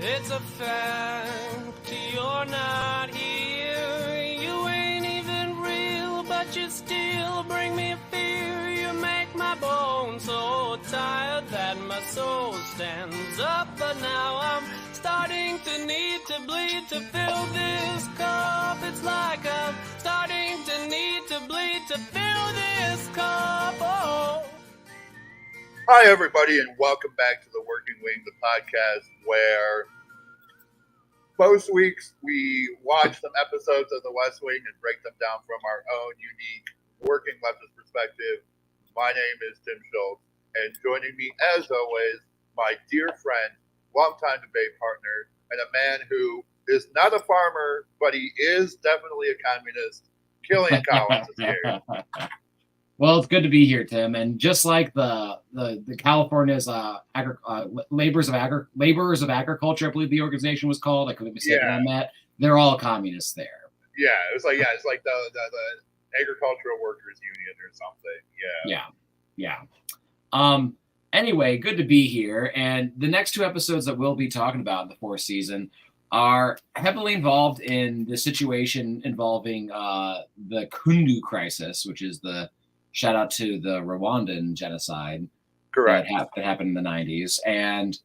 It's a fact you're not here. You ain't even real, but you still bring me fear. You make my bones so tired that my soul stands up. But now I'm starting to need to bleed to fill this cup. It's like I'm starting to need to bleed to fill this cup. Oh. Hi, everybody, and welcome back to the Working Wing, the podcast where most weeks we watch some episodes of The West Wing and break them down from our own unique working leftist perspective. My name is Tim Schultz, and joining me, as always, my dear friend, longtime debate partner, and a man who is not a farmer, but he is definitely a communist. Killian Collins is here. Well, it's good to be here, Tim. And just like the California's Laborers of Agriculture, I believe the organization was called. I could be mistaken on that. They're all communists there. Yeah, it's like the Agricultural Workers Union or something. Yeah. Anyway, good to be here. And the next two episodes that we'll be talking about in the fourth season are heavily involved in the situation involving the Kundu crisis, which is the shout out to the Rwandan genocide. Correct. That happened in the 90s. And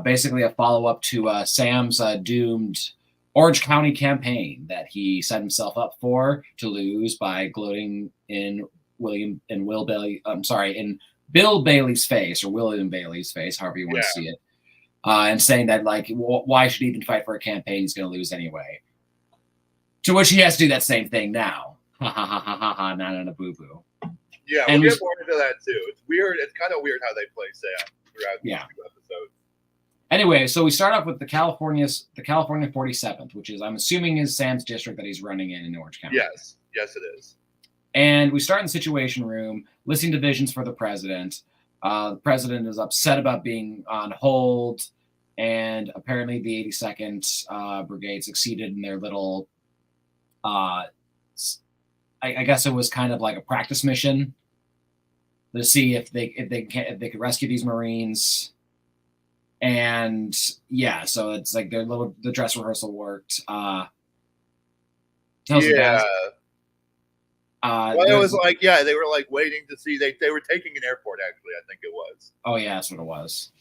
basically a follow-up to Sam's doomed Orange County campaign that he set himself up for to lose by gloating in Bill Bailey's face, or William Bailey's face, however you want to see it. And saying that, like, why should he even fight for a campaign? He's going to lose anyway. To which he has to do that same thing now. Ha ha ha ha ha ha, not on a boo-boo. Yeah, we'll get more into that too. It's weird. It's kind of weird how they play Sam throughout these two episodes. Anyway, so we start off with the California 47th, which is, I'm assuming, is Sam's district that he's running in Orange County. Yes, it is. And we start in the Situation Room, listening to visions for the president. The president is upset about being on hold, and apparently the 82nd Brigade succeeded in their little, I guess it was kind of like a practice mission to see if they could rescue these Marines. And yeah, so it's like the dress rehearsal worked. Well, it was like, they were like waiting to see. They were taking an airport, actually, I think it was. Oh yeah, that's what it was.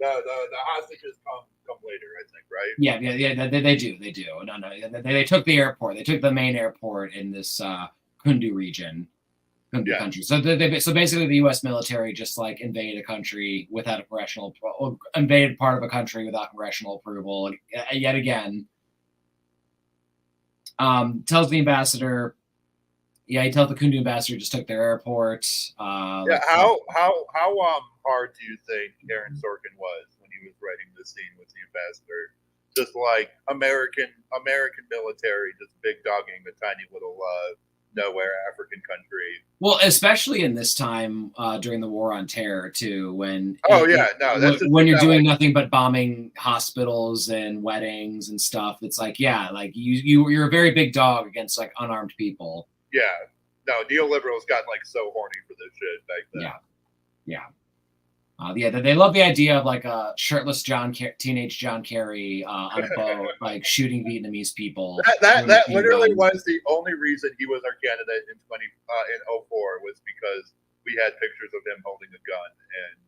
The hostages come later, I think, right? Yeah. They do. No. They took the airport. They took the main airport in this Kundu region, country. So basically, the U.S. military just like invaded a country without invaded part of a country without congressional approval yet again. Tells the ambassador. Yeah, he tells the Kundu ambassador just took their airport. How hard do you think Aaron Sorkin was when he was writing this scene with the ambassador? Just like American military, just big dogging the tiny little nowhere African country. Well, especially in this time during the War on Terror too, when when you're doing nothing but bombing hospitals and weddings and stuff. It's like you're a very big dog against like unarmed people. Yeah, no, neoliberals got like so horny for this shit back then. Yeah. They love the idea of like a shirtless teenage John Kerry on a boat, like shooting Vietnamese people. That literally was the only reason he was our candidate in 2004 was because we had pictures of him holding a gun, and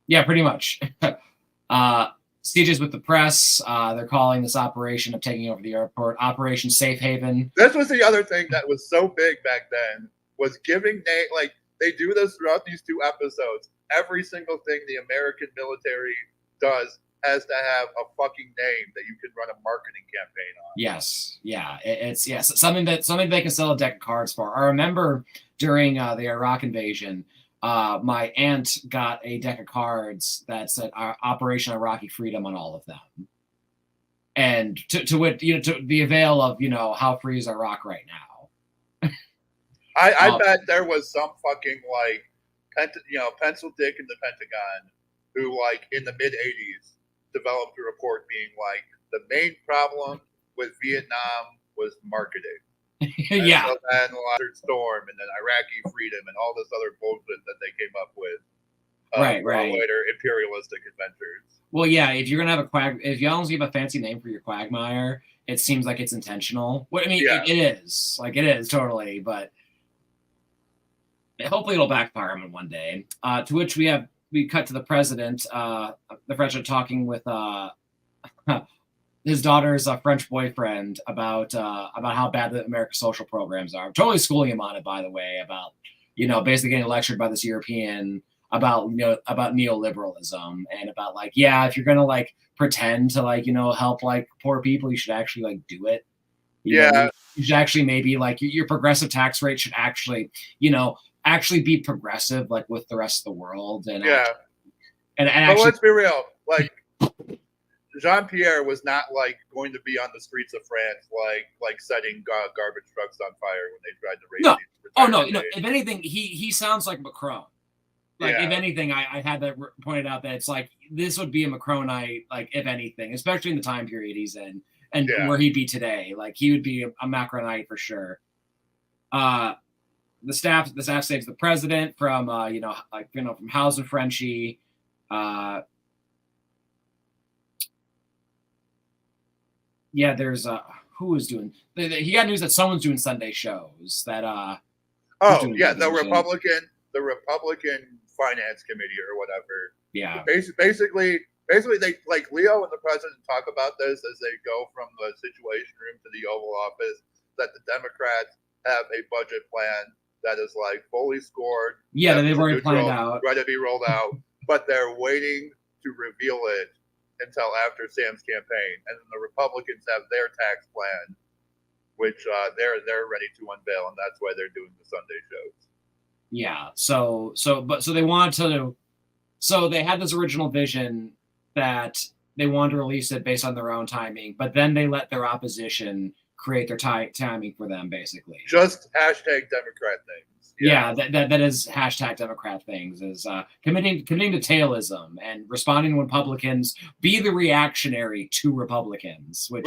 yeah, pretty much. Sieges with the press. They're calling this operation of taking over the airport Operation Safe Haven. This was the other thing that was so big back then, was giving like they do this throughout these two episodes. Every single thing the American military does has to have a fucking name that you can run a marketing campaign on. Yes, yeah, it's something they can sell a deck of cards for. I remember during the Iraq invasion, my aunt got a deck of cards that said Operation Iraqi Freedom on all of them, and to the avail of how free is Iraq right now. I bet there was some fucking like pencil dick in the Pentagon who like in the mid 80s developed a report being like the main problem with Vietnam was marketing. Yeah. So then Desert Storm and then Iraqi Freedom and all this other bullshit that they came up with. Right. Later, it imperialistic adventures. Well, yeah, if you're gonna have if you almost give a fancy name for your quagmire, it seems like it's intentional. Well, I mean, Yeah. it is. Like, it is totally, but hopefully it'll backfire him in one day. To which we cut to the president talking with his daughter's French boyfriend about how bad the American social programs are. I'm totally schooling him on it, by the way, about, basically getting lectured by this European about neoliberalism and about, like, yeah, if you're gonna, like, pretend to, like, help, like, poor people, you should actually, like, do it. You should actually, maybe, like, your progressive tax rate should actually, actually be progressive, like, with the rest of the world. And but let's be real, like, Jean-Pierre was not, like, going to be on the streets of France, like setting garbage trucks on fire when they tried to raise these. Oh no! If anything, he sounds like Macron. Like, if anything, I had that pointed out that it's like this would be a Macronite, like, if anything, especially in the time period he's in and where he'd be today. Like, he would be a Macronite for sure. The staff saves the president from from House and Frenchie. There's who is doing? He got news that someone's doing Sunday shows. That the Republican Finance Committee or whatever. Yeah. Basically, they, like, Leo and the president talk about this as they go from the Situation Room to the Oval Office. That the Democrats have a budget plan that is, like, fully scored. Yeah, they've already planned out, ready to be rolled out, but they're waiting to reveal it until after Sam's campaign, and then the Republicans have their tax plan, which they're ready to unveil, and that's why they're doing the Sunday shows. Yeah. So they wanted to. So they had this original vision that they wanted to release it based on their own timing, but then they let their opposition create their timing for them, basically. Just hashtag Democrat things. Yeah, that is hashtag Democrat things, is committing to tailism and responding when Republicans be the reactionary to Republicans, which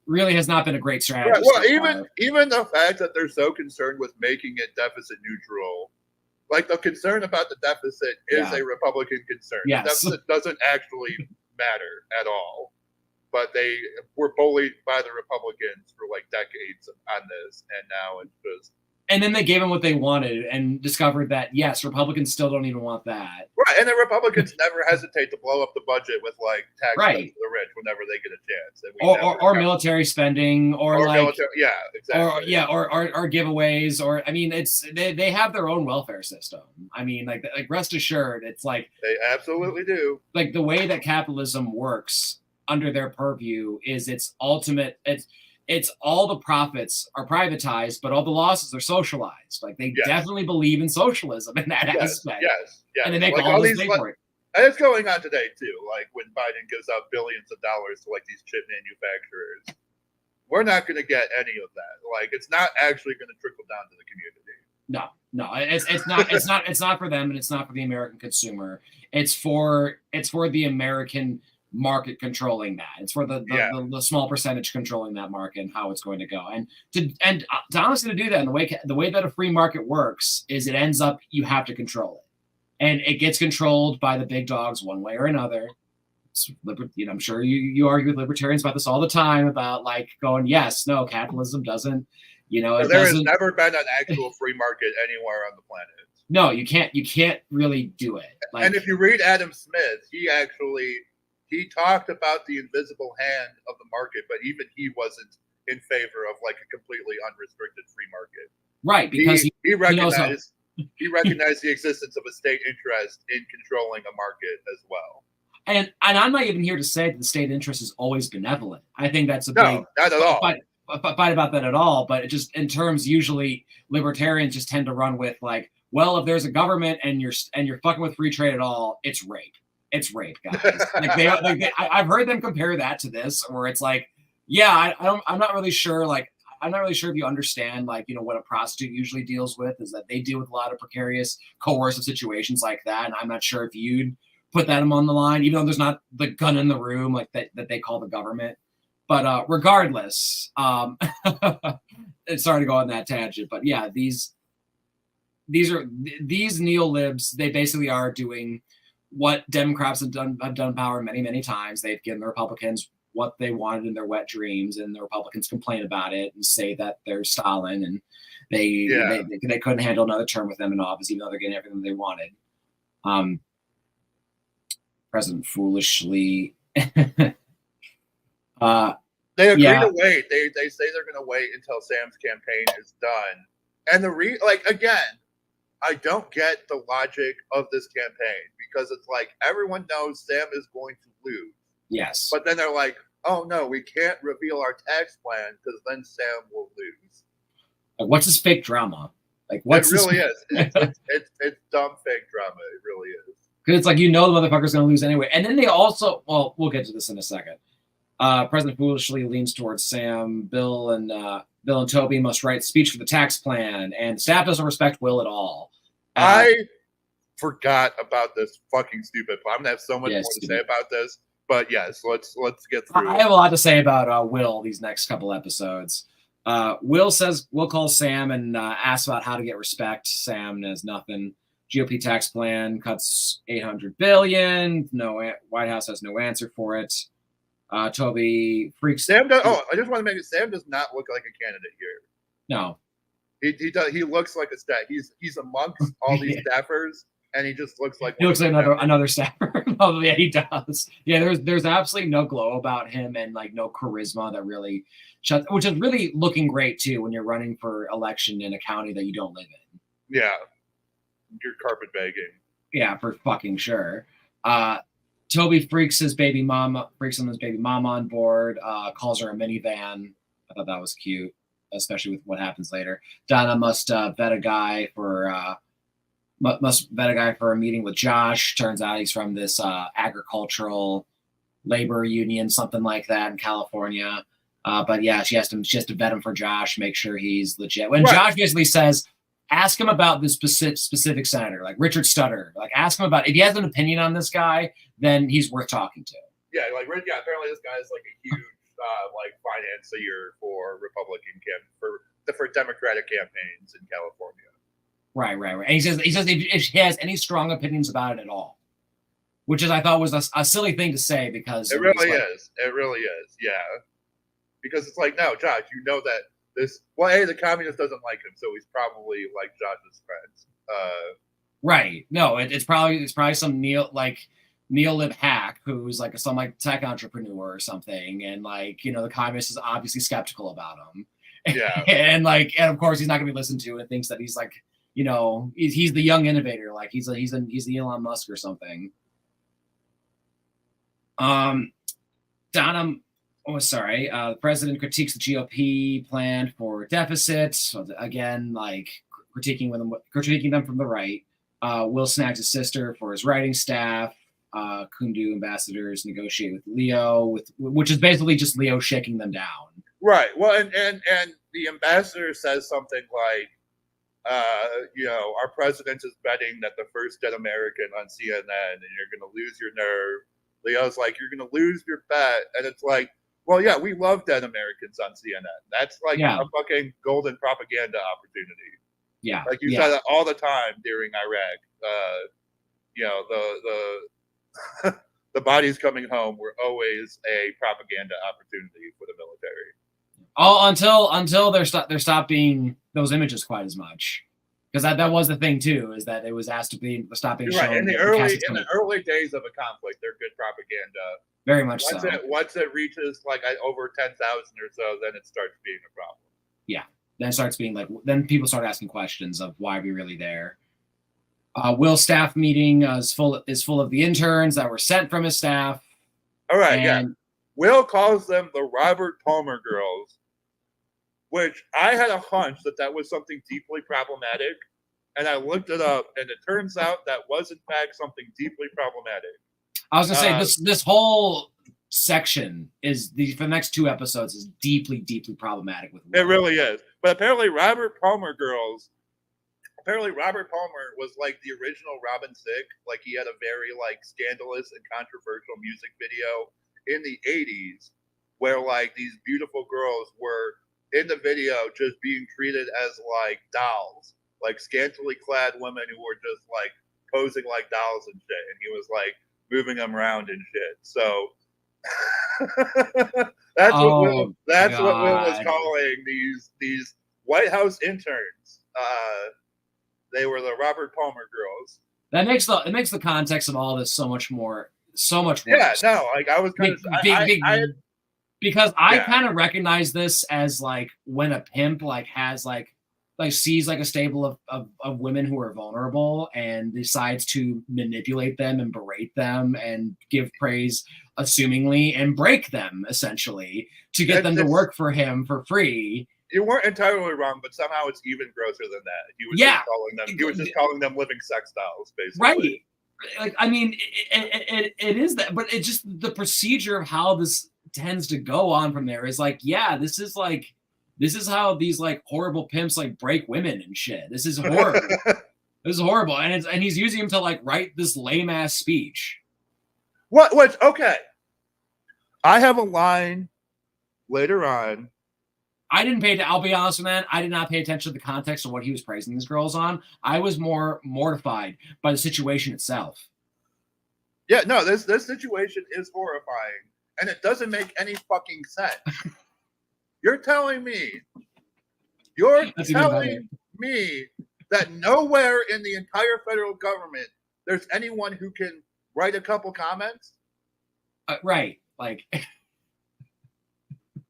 really has not been a great strategy. Right. Well, even the fact that they're so concerned with making it deficit neutral, like, the concern about the deficit is a Republican concern. Yes. The deficit doesn't actually matter at all. But they were bullied by the Republicans for, like, decades on this, and now it's just. And then they gave them what they wanted and discovered that, yes, Republicans still don't even want that. Right, and the Republicans never hesitate to blow up the budget with, like, tax cuts to the rich whenever they get a chance. Or military spending, or like military, exactly. Or giveaways, or, I mean, it's they have their own welfare system. I mean, like rest assured, it's like they absolutely do. Like, the way that capitalism works under their purview is it's all the profits are privatized, but all the losses are socialized. Like, they definitely believe in socialism in that aspect. Yes. And they make all this pay for it. And it's going on today too. Like, when Biden gives out billions of dollars to, like, these chip manufacturers, we're not going to get any of that. Like, it's not actually going to trickle down to the community. No, it's not for them, and it's not for the American consumer. It's for the American market controlling that. It's for the small percentage controlling that market and how it's going to go. And to honestly do that, and the way that a free market works is it ends up, you have to control it, and it gets controlled by the big dogs one way or another. I'm sure you argue with libertarians about this all the time, about, like, going, yes, no, capitalism doesn't. There has never been an actual free market anywhere on the planet. No, you can't really do it. Like, and if you read Adam Smith, he talked about the invisible hand of the market, but even he wasn't in favor of, like, a completely unrestricted free market. Right, because he recognized the existence of a state interest in controlling a market as well. And I'm not even here to say that the state interest is always benevolent. I think that's not at all. Fight about that at all. But it just, in terms, usually libertarians just tend to run with, like, well, if there's a government and you're fucking with free trade at all, it's rape. It's rape, guys. I've heard them compare that to this, where it's like, I'm not really sure. Like, I'm not really sure if you understand, like, what a prostitute usually deals with is that they deal with a lot of precarious, coercive situations like that. And I'm not sure if you'd put that on the line, even though there's not the gun in the room like that they call the government. But regardless, it's sorry to go on that tangent, but yeah, these neolibs, they basically are doing what Democrats have done power many, many times. They've given the Republicans what they wanted in their wet dreams, and the Republicans complain about it and say that they're Stalin and they couldn't handle another term with them in office, even though they're getting everything they wanted. President foolishly. They agree to wait. They say they're going to wait until Sam's campaign is done. And again, I don't get the logic of this campaign because it's like everyone knows Sam is going to lose. Yes. But then they're like, oh no, we can't reveal our tax plan because then Sam will lose. Like, what's this fake drama? Like, it really is. It's dumb fake drama. It really is. Because it's like, the motherfucker's going to lose anyway. And then they also, well, we'll get to this in a second. President foolishly leans towards Sam. Bill and Toby must write a speech for the tax plan, and staff doesn't respect Will at all. I forgot about this fucking stupid plan. I'm gonna have so much more to say about this, but yes, let's get through. I have a lot to say about Will these next couple episodes. Will calls Sam and asks about how to get respect. Sam has nothing. GOP tax plan cuts $800 billion. No, White House has no answer for it. Toby freaks. Sam does. Oh, I just want to make it. Sam does not look like a candidate here. No, he does. He looks like a staff. He's amongst all these staffers, and he just looks like another staffer. Oh yeah, he does. Yeah, there's absolutely no glow about him, and like no charisma that really shuts. Which is really looking great too when you're running for election in a county that you don't live in. Yeah, you're carpet begging. Yeah, for fucking sure. Toby freaks on his baby mama on board, calls her a minivan. I thought that was cute, especially with what happens later. Donna must vet a guy for a meeting with Josh. Turns out he's from this agricultural labor union, something like that in California. But yeah, she has to vet him for Josh, make sure he's legit. When Josh basically says, ask him about this specific senator, like Richard Stutter. Like, ask him about if he has an opinion on this guy, then he's worth talking to. Yeah, apparently this guy is like a huge financier for Republican for Democratic campaigns in California. Right. And he says if he has any strong opinions about it at all, which I thought was a silly thing to say because it really is. It really is. Yeah, because it's like, no, Josh, you know that. The communist doesn't like him, so he's probably like Josh's friends. Right. No, it's probably some neo-lib hack who's like some like tech entrepreneur or something, and the communist is obviously skeptical about him. Yeah. and of course he's not gonna be listened to and thinks that he's like, he's the young innovator, like he's the Elon Musk or something. Donna. Oh, sorry. The president critiques the GOP plan for deficit. So again, critiquing them from the right. Will snags his sister for his writing staff. Kundu ambassadors negotiate with Leo, which is basically just Leo shaking them down. Right. Well, and the ambassador says something like, our president is betting that the first dead American on CNN, and you're going to lose your nerve. Leo's like, you're going to lose your bet, and it's like, well, yeah, we love dead Americans on CNN. That's a fucking golden propaganda opportunity. Yeah. Like you said it all the time during Iraq. The bodies coming home were always a propaganda opportunity for the military. Until there stopped being those images quite as much. Because that was the thing too, is that it was asked to stop being shown. Right. In the early days of a conflict, they're good propaganda. Very much so. Once it reaches over 10,000 or so, then it starts being a problem. Yeah, then it starts being then people start asking questions of why are we really there. Will's staff meeting is full of the interns that were sent from his staff. All right, yeah. Will calls them the Robert Palmer girls, which I had a hunch that was something deeply problematic, and I looked it up, and it turns out that was in fact something deeply problematic. I was gonna say this whole section for the next 2 episodes is deeply, deeply problematic with Will. It really is. But apparently Robert Palmer was like the original Robin Thicke. Like he had a very scandalous and controversial music video in the 80s where these beautiful girls were in the video just being treated as dolls, scantily clad women who were just posing like dolls and shit, and he was like moving them around and shit. So that's what Will was calling these White House interns. They were the Robert Palmer girls. That makes the context of all this so much worse. Yeah, no, like I was kind of because I kind of recognize this as like when a pimp like has like sees like a stable of women who are vulnerable and decides to manipulate them and berate them and give praise assumingly and break them essentially to get them to work for him for free. You weren't entirely wrong, but somehow it's even grosser than that. He was just calling them living sex dolls, basically. Right. Like, I mean, it is that, but it just the procedure of how this tends to go on from there is like, yeah, this is how these like horrible pimps like break women and shit. This is horrible. This is horrible, and he's using him to like write this lame ass speech. What? Okay, I have a line later on. I'll be honest with man. I did not pay attention to the context of what he was praising these girls on. I was more mortified by the situation itself. Yeah, no, this situation is horrifying, and it doesn't make any fucking sense. You're telling me that nowhere in the entire federal government there's anyone who can write a couple comments? Right, like.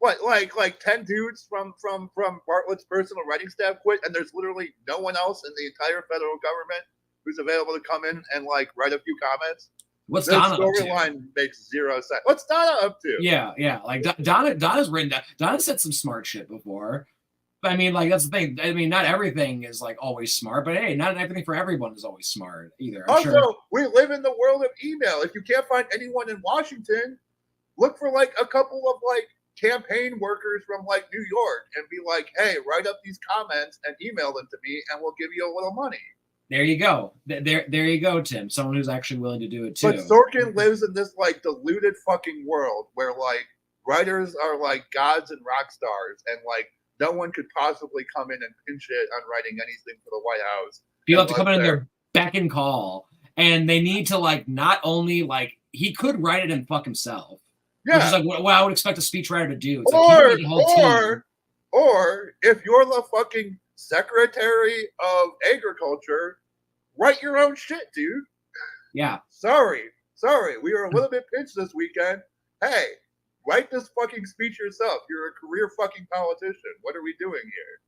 What, like 10 dudes from Bartlett's personal writing staff quit, and there's literally no one else in the entire federal government who's available to come in and like write a few comments? What's Donna up to? Storyline makes zero sense. What's Donna up to? Yeah. Like Donna's written down. Donna said some smart shit before. But I mean, like that's the thing. I mean, not everything is like always smart, but hey, not everything for everyone is always smart either. We live in the world of email. If you can't find anyone in Washington, look for like a couple of like campaign workers from like New York and be like, hey, write up these comments and email them to me and we'll give you a little money. There you go. There you go, Tim. Someone who's actually willing to do it too. But Sorkin lives in this like deluded fucking world where like writers are like gods and rock stars and like no one could possibly come in and pinch it on writing anything for the White House. People have to come in their beck and call, and they need to like not only like he could write it and fuck himself. Yeah. Which is like what I would expect a speechwriter to do. It's or if you're the fucking Secretary of Agriculture, write your own shit, dude. Yeah. Sorry. We were a little bit pinched this weekend. Hey, write this fucking speech yourself. You're a career fucking politician. What are we doing here?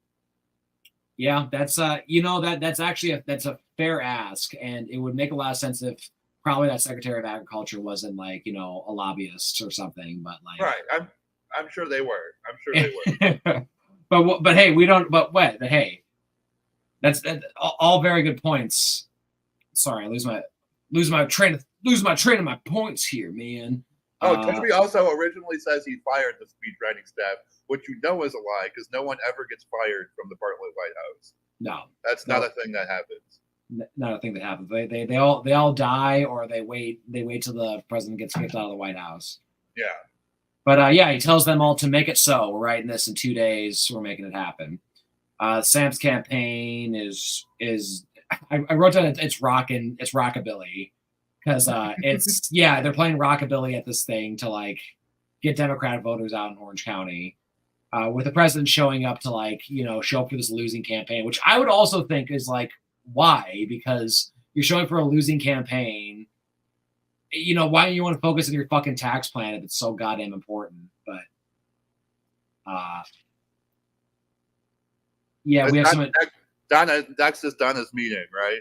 Yeah, that's that's actually that's a fair ask, and it would make a lot of sense if probably that Secretary of Agriculture wasn't like, a lobbyist or something, but like right. I'm sure they were. but hey, we don't. But hey, that's all very good points. Sorry, I lose my train of my points here, man. Toby also originally says he fired the speech writing staff, which you know is a lie because no one ever gets fired from the Bartlett White House. No, that's not a thing that happens. Not a thing that happens. They all die or they wait till the president gets kicked out of the White House. Yeah. But he tells them all to make it so. We're writing this in 2 days. We're making it happen. Sam's campaign is I wrote down it's rockabilly because it's they're playing rockabilly at this thing to like get Democratic voters out in Orange County, with the president showing up to like show up for this losing campaign, which I would also think is like why, because you're showing for a losing campaign. Why do you want to focus on your fucking tax plan if it's so goddamn important? But we have some. That's just Donna's meeting, right?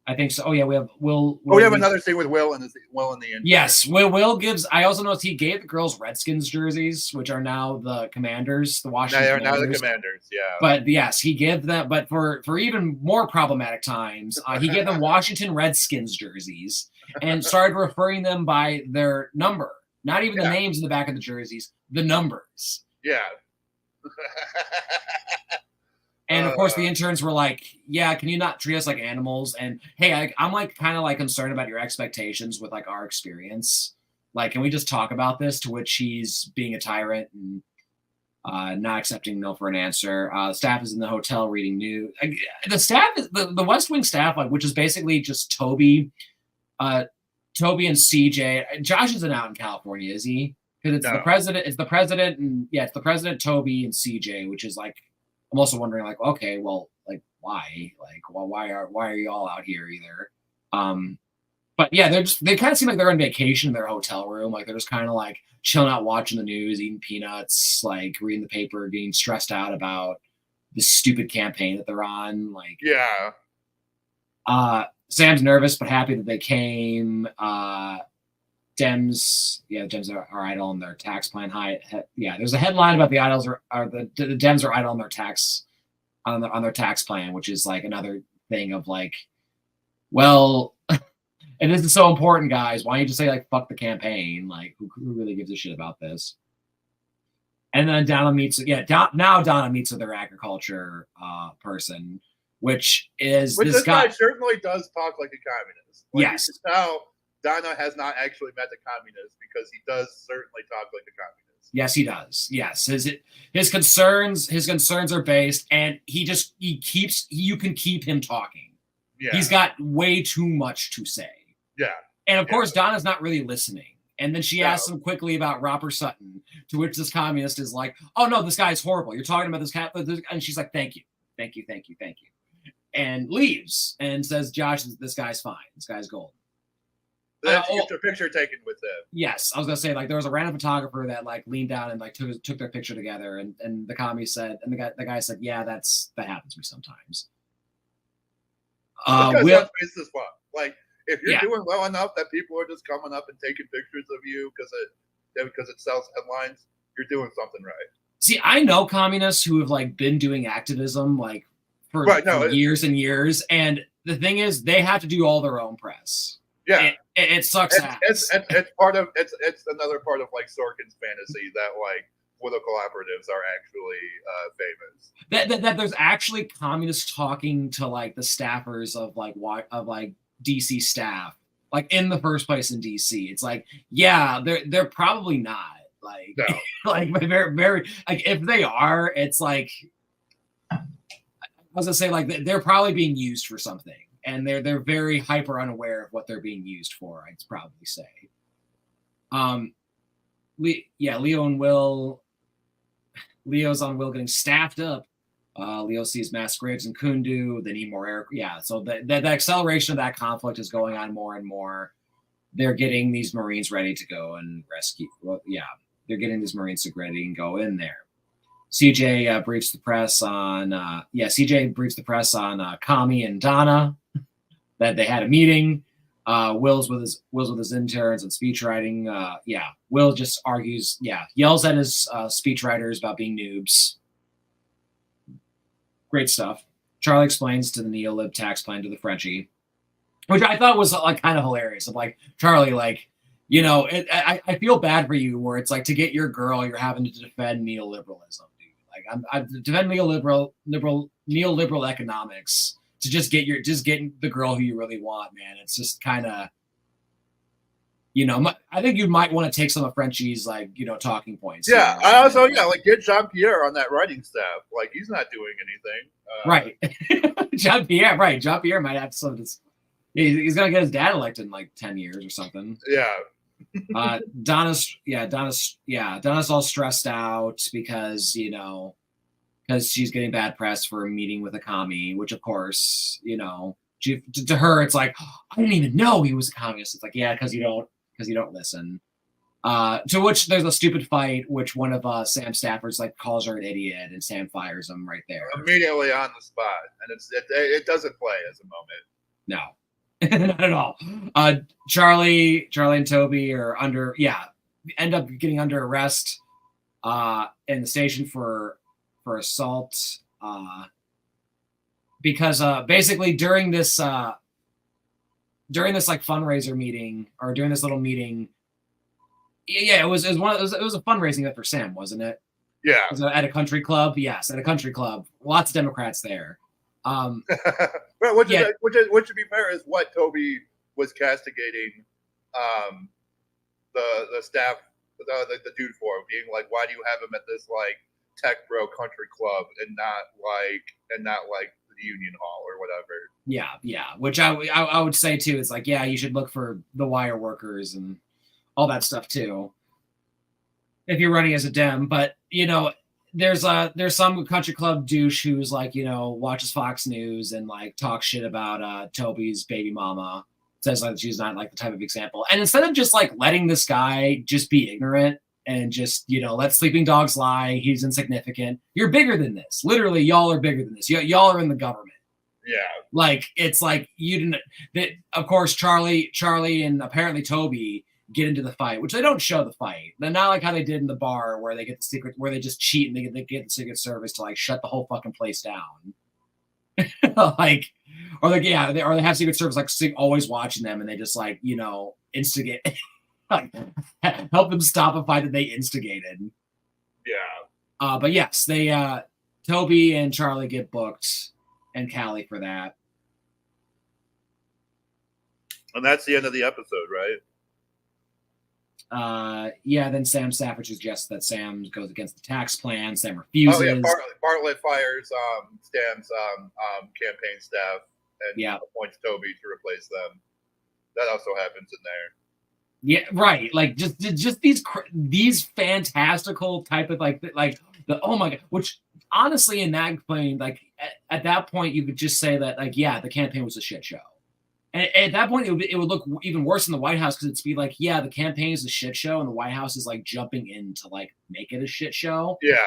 I think so. Oh yeah, we have Will. We have another scene with Will in the end. Yes, Will gives. I also noticed he gave the girls Redskins jerseys, which are now the Commanders, the Washington. They are now the Commanders. Yeah. But yes, he gave them. But for even more problematic times, he gave them Washington Redskins jerseys and started referring them by their number, not even the names in the back of the jerseys, the numbers. Yeah. And of course, the interns were like, "Yeah, can you not treat us like animals?" And hey, I'm like kind of like concerned about your expectations with like our experience. Like, can we just talk about this? To which he's being a tyrant and not accepting no for an answer. Staff is in the hotel reading news. The staff is the West Wing staff, like, which is basically just Toby and CJ. Josh isn't out in California, is he? Because it's the president. It's the president, and it's the president, Toby, and CJ, which is like, I'm also wondering, like, okay, well, like, why? Like, well, why are you all out here either? But yeah, they kind of seem like they're on vacation in their hotel room. Like, they're just kind of like chilling out, watching the news, eating peanuts, like reading the paper, getting stressed out about the stupid campaign that they're on. Like, Sam's nervous but happy that they came. Dems are idle on their tax plan. There's a headline about the Idols the Dems are idle on their tax on their tax plan, which is like another thing of like, well, and this is so important, guys. Why don't you just say like fuck the campaign? Like, who really gives a shit about this? And then Donna meets with their agriculture person, which this guy certainly does talk like a communist. Like, yes. Now Donna has not actually met a communist because he does certainly talk like a communist. Yes, he does. Yes, his concerns are based, and you can keep him talking. Yeah. He's got way too much to say. Yeah. And of course, Donna's not really listening. And then she asks him quickly about Robert Sutton, to which this communist is like, "Oh no, this guy is horrible. You're talking about this cat," and she's like, "Thank you, and leaves and says, "Josh, this guy's fine. This guy's golden." Then she gets her picture taken with them. Yes, I was gonna say, like, there was a random photographer that like leaned down and like took their picture together, and the commie said, and the guy said, "Yeah, that happens to me sometimes." Because that's racist as fuck. Like, if you're doing well enough that people are just coming up and taking pictures of you because it sells headlines, you're doing something right. See, I know communists who have like been doing activism like for years and years, and the thing is, they have to do all their own press. Yeah, it sucks ass. It's another part of like Sorkin's fantasy that like political operatives are actually famous. That there's actually communists talking to like the staffers of DC staff, like in the first place in DC. It's like, yeah, they're probably not like like very very like if they are, it's like I was gonna say like they're probably being used for something. And they're very hyper unaware of what they're being used for, I'd probably say. Leo and Will. Leo's on Will getting staffed up. Leo sees mass graves in Kundu. They need more air. Yeah, so the acceleration of that conflict is going on more and more. They're getting these Marines ready to go and rescue. Well, yeah, they're getting these Marines ready and go in there. CJ briefs the press on. CJ briefs the press on Kami and Donna. That they had a meeting. Will's with his interns and speech writing. Will just argues. Yells at his speech writers about being noobs. Great stuff. Charlie explains to the neo-lib tax plan to the Frenchie, which I thought was like kind of hilarious. Of like, Charlie, like, you know, I feel bad for you. Where it's like, to get your girl, you're having to defend neoliberalism, dude. Like, I defend neoliberal economics. To just get the girl who you really want, man. It's just kind of, you know, I think you might want to take some of Frenchie's like, you know, talking points. Yeah, I also like get Jean-Pierre on that writing staff. Like, he's not doing anything. Right, Jean-Pierre. Right, Jean-Pierre might have some. He's gonna get his dad elected in like 10 years or something. Yeah. Donna's all stressed out because she's getting bad press for a meeting with a commie, which of course, you know, to her, it's like, oh, I didn't even know he was a communist. It's like, yeah, because you don't listen. To which there's a stupid fight, which one of Sam's staffers like calls her an idiot, and Sam fires him right there. Immediately on the spot. And it doesn't play as a moment. No. Not at all. Charlie and Toby are end up getting under arrest in the station for assault because basically during this like fundraiser meeting or during this little meeting, it was a fundraising event for Sam, wasn't it? Yeah. Was it at a country club? Yes, at a country club. Lots of Democrats there. Well, which to be fair is what Toby was castigating the staff, the dude for, being like, why do you have him at this like Tech Bro Country Club and not like the Union Hall or whatever. Yeah. Which I would say too. It's like, yeah, you should look for the wire workers and all that stuff too, if you're running as a Dem. But there's some country club douche who's like, watches Fox News and like talks shit about Toby's baby mama. Says like she's not like the type of example. And instead of just like letting this guy just be ignorant and just, let sleeping dogs lie, he's insignificant. You're bigger than this. Literally, y'all are bigger than this. Y'all are in the government. Yeah. Like, it's like you didn't. Of course, Charlie, and apparently Toby get into the fight, which they don't show the fight. They're not like how they did in the bar where they get the secret, where they just cheat and they get the Secret Service to like shut the whole fucking place down. Like, or they have Secret Service like always watching them, and they just like instigate, like help them stop a fight that they instigated. Yeah. But yes, they Toby and Charlie get booked, and Callie for that. And that's the end of the episode, right? Yeah, then Sam Stafford suggests that Sam goes against the tax plan. Sam refuses. Oh yeah, Bartlett fires Sam's campaign staff and appoints Toby to replace them. That also happens in there. Yeah, right. Like just these fantastical type of like the oh my god. Which honestly, in that point, like at that point, you could just say that like the campaign was a shit show. And at that point, it would look even worse in the White House because it'd be like, the campaign is a shit show, and the White House is like jumping in to like make it a shit show. Yeah,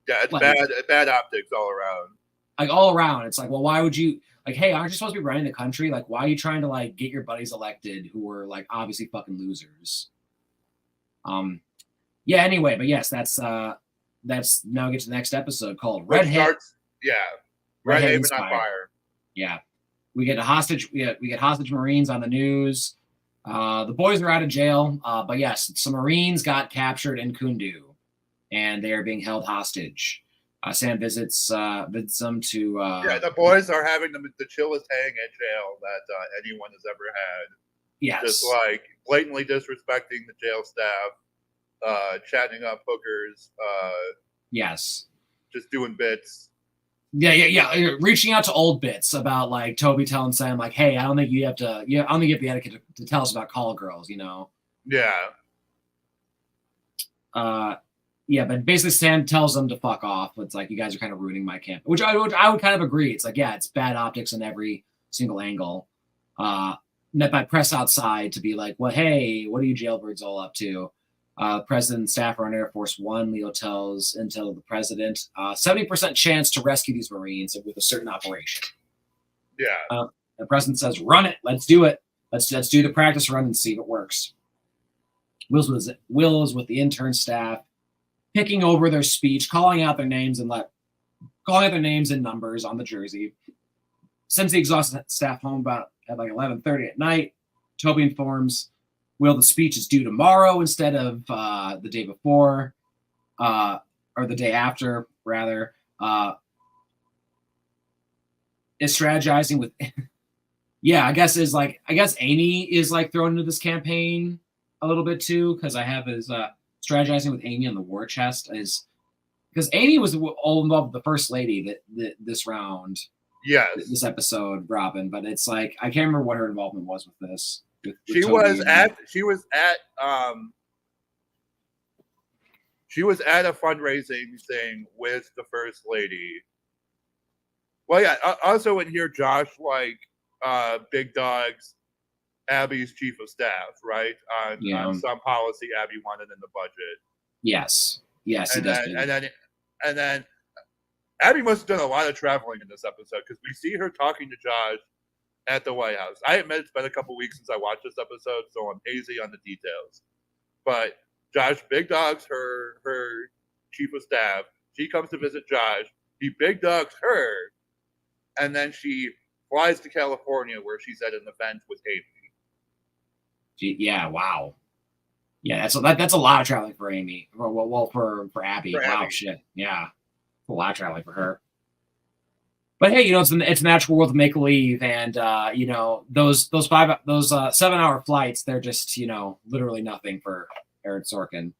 it's like, bad optics all around. Like all around, it's like, well, why would you like? Hey, aren't you supposed to be running the country? Like, why are you trying to like get your buddies elected who are like obviously fucking losers? Yeah. Anyway, but yes, that's now get to the next episode called Red Haven. Red Haven on fire. Yeah. We get a hostage. We get hostage Marines on the news. The boys are out of jail, but yes, some Marines got captured in Kundu, and they are being held hostage. Sam visits them to. The boys are having the chillest hang at jail that anyone has ever had. Yes, just like blatantly disrespecting the jail staff, chatting up hookers. Yes, just doing bits. Yeah. Reaching out to old bits about like Toby telling Sam like, "Hey, I don't think you have to. I don't think you have the etiquette to tell us about call girls." Yeah. But basically Sam tells them to fuck off. It's like, you guys are kind of ruining my camp, which I would kind of agree. It's like, it's bad optics in every single angle. Met by press outside to be like, well, hey, what are you jailbirds all up to? President and staff are on Air Force One. Leo tells intel the president 70% chance to rescue these Marines with a certain operation. Yeah. The president says, "Run it. Let's do it. Let's do the practice run and see if it works." Will's with the intern staff, picking over their speech, calling out their names and numbers on the jersey. Sends the exhausted staff home at like 11:30 at night. Toby informs Will the speech is due tomorrow instead of the day before, or the day after, rather. Is strategizing with, I guess Amy is like thrown into this campaign a little bit too, because I have his strategizing with Amy on the war chest is because Amy was all involved with the first lady that this round. Yes. This episode, Robin, but it's like I can't remember what her involvement was with this. She was at a fundraising thing with the first lady. Well, yeah. Also in here, Josh Big Dog's Abby's chief of staff, right? On some policy Abby wanted in the budget. Yes, and then Abby must have done a lot of traveling in this episode because we see her talking to Josh at the White House. I admit it's been a couple weeks since I watched this episode, so I'm hazy on the details. But Josh Big Dog's her chief of staff. She comes to visit Josh. He Big Dogs her, and then she flies to California where she's at an event with Amy. Wow. Yeah, that's a lot of traveling for Amy. Well, for Abby. Wow, shit. Yeah, a lot of traveling for her. But hey, it's a magical world of make believe, and those 7-hour flights, they're just literally nothing for Aaron Sorkin.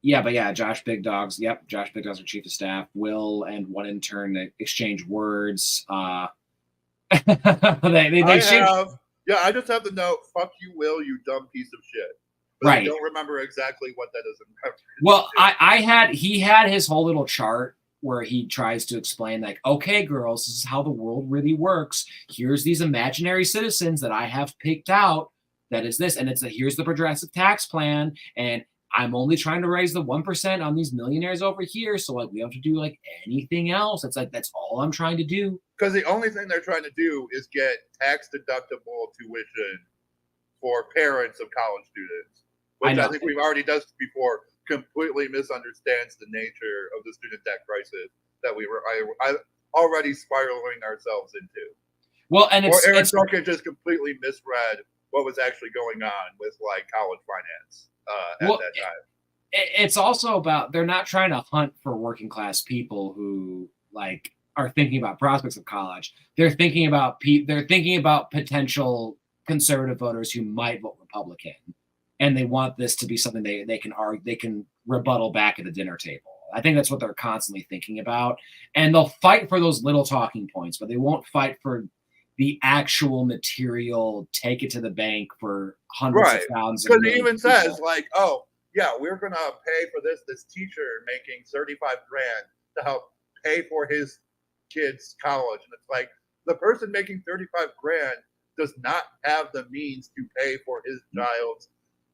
Josh Big Dogs. Yep, Josh Big Dogs are chief of staff. Will and one intern exchange words. They I just have the note, fuck you, Will, you dumb piece of shit. But right. I don't remember exactly what that is. Well, he had his whole little chart where he tries to explain, like, okay, girls, this is how the world really works. Here's these imaginary citizens that I have picked out. That is this. And here's the progressive tax plan. And I'm only trying to raise the 1% on these millionaires over here. So like we don't have to do like anything else. It's like, that's all I'm trying to do. Because the only thing they're trying to do is get tax deductible tuition for parents of college students, which I think we've already discussed before, completely misunderstands the nature of the student debt crisis that we were already spiraling ourselves into. Well, and Aaron Sorkin just completely misread what was actually going on with like college finance at that time. It's also about, they're not trying to hunt for working class people who like are thinking about prospects of college. They're thinking about potential conservative voters who might vote Republican, and they want this to be something they can rebuttal back at the dinner table. I think that's what they're constantly thinking about, and they'll fight for those little talking points, but they won't fight for the actual material. Take it to the bank for hundreds of thousands. Because he even says like, "Oh yeah, we're gonna pay for this teacher making $35,000 to help pay for his kids' college," and it's like the person making $35,000 does not have the means to pay for his child's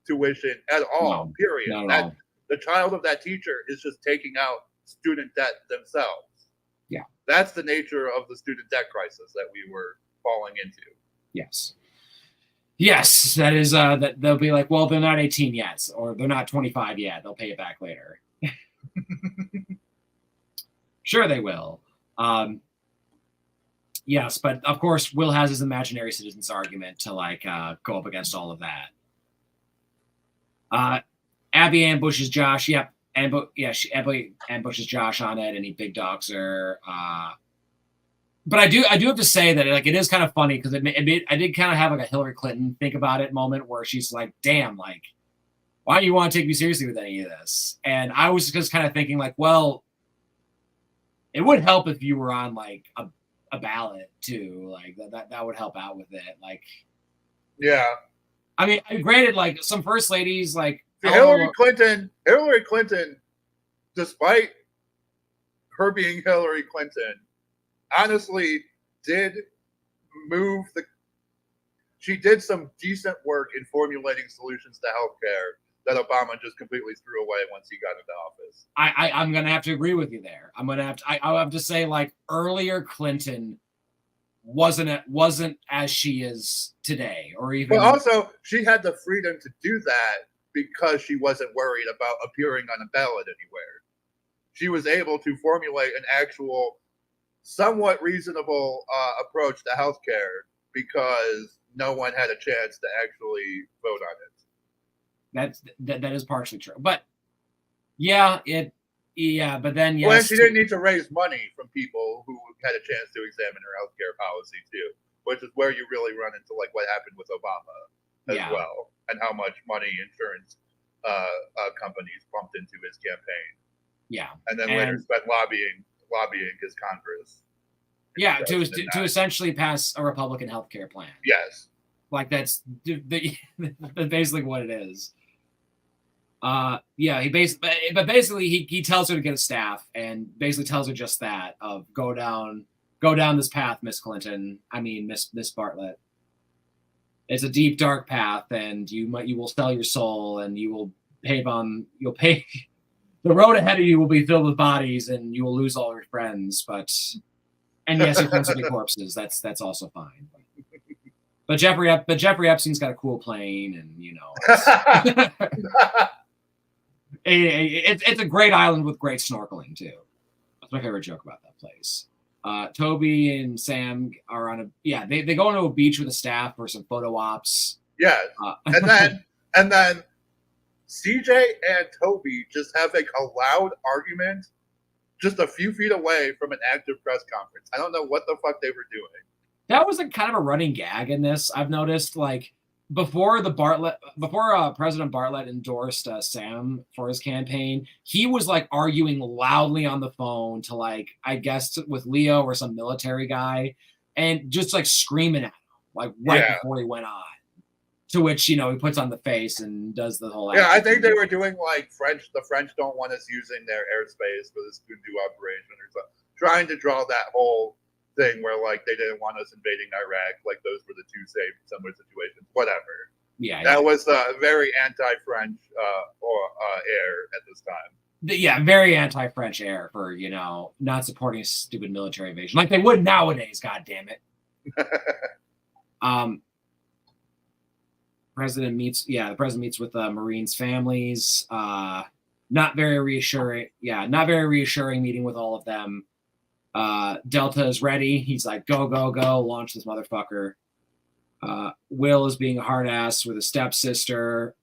tuition at all. No, period. Not at all. The child of that teacher is just taking out student debt themselves. Yeah, that's the nature of the student debt crisis that we were falling into. Yes, that is. That they'll be like, well, they're not 18 yet, or they're not 25 yet. They'll pay it back later. Sure, they will. Yes, but of course, Will has his imaginary citizens argument to like go up against all of that. Abby ambushes Josh. Yep, Abby ambushes Josh on it, and he big dogs her. But I do have to say that like it is kind of funny because I did kind of have like a Hillary Clinton think about it moment where she's like, "Damn, like, why do you want to take me seriously with any of this?" And I was just kind of thinking like, well, it would help if you were on like a ballot too, like that would help out with it. Like, yeah, I mean, granted, like some first ladies, like Hillary Clinton, despite her being Hillary Clinton, honestly she did some decent work in formulating solutions to healthcare that Obama just completely threw away once he got into office. I'm gonna have to agree with you there. I'll have to say like earlier Clinton wasn't as she is today, or even. But also she had the freedom to do that because she wasn't worried about appearing on a ballot anywhere. She was able to formulate an actual, somewhat reasonable approach to healthcare because no one had a chance to actually vote on it. That is partially true, but but then yes. Well, she didn't need to raise money from people who had a chance to examine her healthcare policy too, which is where you really run into like what happened with Obama as well, and how much money insurance companies pumped into his campaign. Yeah, and then later spent lobbying his Congress. Yeah, to essentially pass a Republican healthcare plan. Yes, like that's basically what it is. He tells her to get a staff and basically tells her just that of go down this path, Miss Clinton. I mean, Miss Bartlett. It's a deep, dark path, and you will sell your soul, and you'll pay the road ahead of you will be filled with bodies, and you will lose all your friends. And yes, your friends will be corpses. That's also fine. But Jeffrey Epstein's got a cool plane, and you know, it's a great island with great snorkeling too. That's my favorite joke about that place. Toby and Sam are on they go into a beach with a staff for some photo ops. Yeah, and then CJ and Toby just have like a loud argument just a few feet away from an active press conference. I don't know what the fuck they were doing. That was a kind of a running gag in this. I've noticed, like, before President Bartlett endorsed Sam for his campaign, he was like arguing loudly on the phone to like, I guess with Leo or some military guy, and just like screaming at him like before he went on. To which, he puts on the face and does the whole. Yeah, I think they were doing like the French don't want us using their airspace for this Voodoo operation or something. Trying to draw that whole thing where like they didn't want us invading Iraq, like those were the two similar situations. Whatever. Yeah. That was a very anti-French air at this time. Yeah, very anti-French air for, not supporting a stupid military invasion. Like they would nowadays, god damn it. The president meets with Marines' families. Not very reassuring. Yeah, not very reassuring meeting with all of them. Delta is ready. He's like, go, go, go, launch this motherfucker. Will is being a hard ass with a stepsister.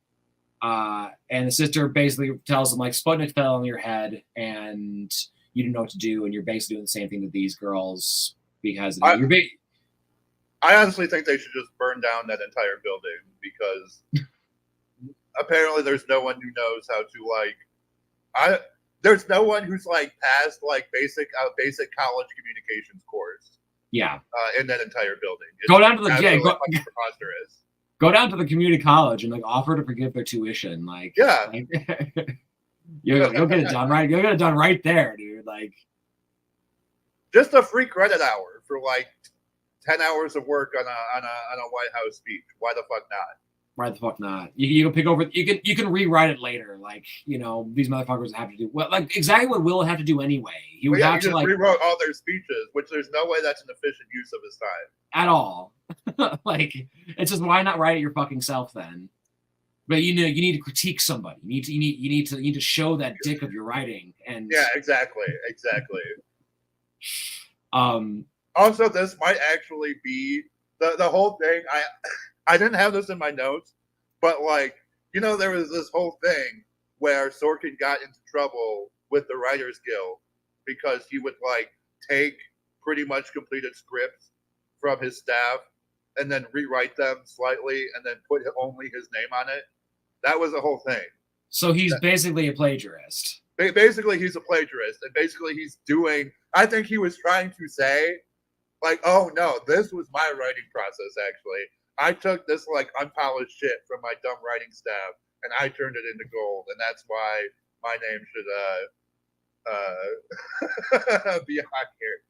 And the sister basically tells him like, Sputnik fell on your head and you didn't know what to do. And you're basically doing the same thing to these girls because I honestly think they should just burn down that entire building because apparently there's no one who knows how to there's no one who's like passed like basic college communications course. Yeah. In that entire building. Go down to go down to the community college and like offer to forgive their tuition. Like, yeah. You'll get it done right. You'll get it done right there, dude. Like, just a free credit hour for like 10 hours of work on a White House speech. Why the fuck not? Why the fuck not? You can pick over. You can rewrite it later. Like, these motherfuckers have to do like exactly what Will would have to do anyway. He would have to like rewrote all their speeches, which there's no way that's an efficient use of his time at all. Like, it's just why not write it your fucking self then? But you need to critique somebody. You need to show that dick of your writing. And yeah, exactly. Also, this might actually be the whole thing. I didn't have this in my notes, but like, there was this whole thing where Sorkin got into trouble with the Writers Guild because he would like take pretty much completed scripts from his staff and then rewrite them slightly and then put only his name on it. That was the whole thing. So he's basically a plagiarist. Basically, he's a plagiarist, and basically he's doing. I think he was trying to say, like, oh no, this was my writing process. Actually, I took this like unpolished shit from my dumb writing staff, and I turned it into gold, and that's why my name should be on here.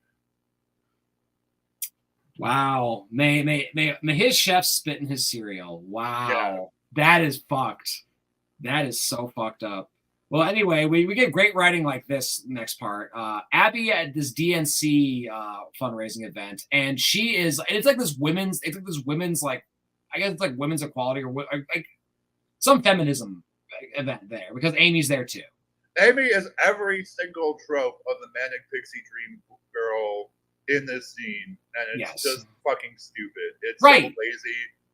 Wow, may his chef spit in his cereal. Wow, yeah. That is fucked. That is so fucked up. Well, anyway, we get great writing like this next part. Abby at this DNC fundraising event, and it's like this women's like, I guess it's like women's equality or like some feminism event there because Amy's there too. Amy is every single trope of the manic pixie dream girl in this scene, and it's just fucking stupid. It's so lazy.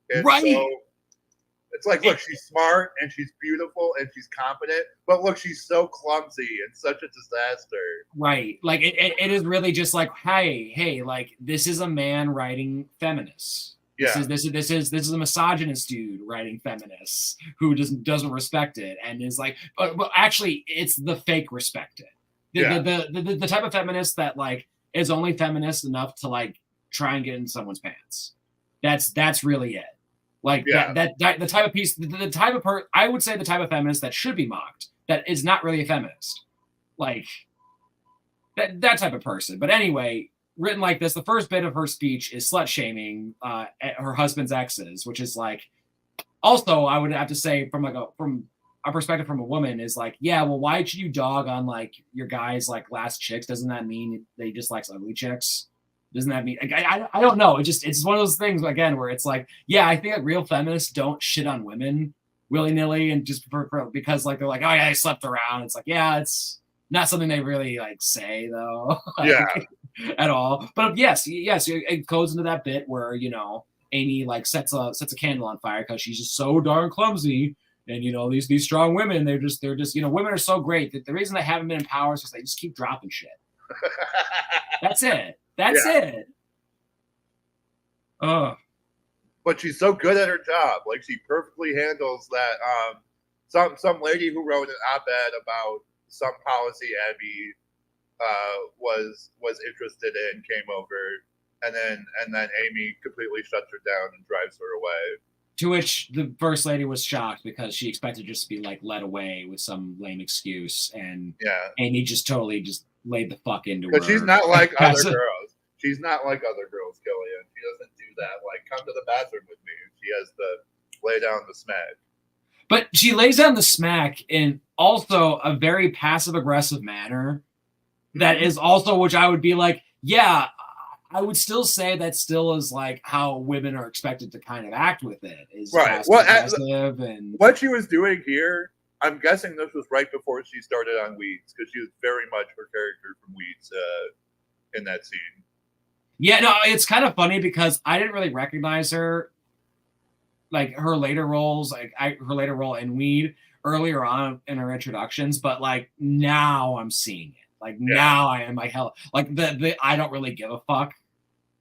It's it's like, look, she's smart and she's beautiful and she's competent, but look, she's so clumsy and such a disaster. Right. Like it is really just like, hey, like this is a man writing feminists. Yeah. This is a misogynist dude writing feminists who doesn't respect it and is like, but actually it's the fake respect it. The type of feminist that like is only feminist enough to like try and get in someone's pants. That's really it. Like that the type of piece, the type of I would say the type of feminist that should be mocked, that is not really a feminist, like that type of person. But anyway, written like this, the first bit of her speech is slut shaming her husband's exes, which is like, also I would have to say from a perspective from a woman is like, yeah, well, why should you dog on like your guy's like last chicks? Doesn't that mean that he just likes ugly chicks? Doesn't that mean I don't know? It's one of those things again where it's like, yeah, I think like real feminists don't shit on women willy-nilly and just because like they're like, oh yeah, I slept around. It's like, yeah, it's not something they really like say though. At all. But yes, it goes into that bit where Amy like sets a candle on fire because she's just so darn clumsy. And these strong women, they're just women are so great that the reason they haven't been in power is because they just keep dropping shit. That's it. That's it. but she's so good at her job. Like, she perfectly handles that. Some lady who wrote an op-ed about some policy Abby was interested in came over, and then Amy completely shuts her down and drives her away. To which the first lady was shocked because she expected just to be like led away with some lame excuse, and Amy just totally just laid the fuck into her. But she's not like other girls. She's not like other girls, Gillian. She doesn't do that. Like, come to the bathroom with me. She has to lay down the smack. But she lays down the smack in also a very passive-aggressive manner. That is also, which I would be like, yeah, I would still say that still is like how women are expected to kind of act with it. Is right. Well, and what she was doing here, I'm guessing this was right before she started on Weeds, because she was very much her character from Weeds in that scene. Yeah, no, it's kind of funny because I didn't really recognize her, like her later roles, her later role in Weed earlier on in her introductions, but like now I'm seeing it. Like now I am like hell. Like the I don't really give a fuck.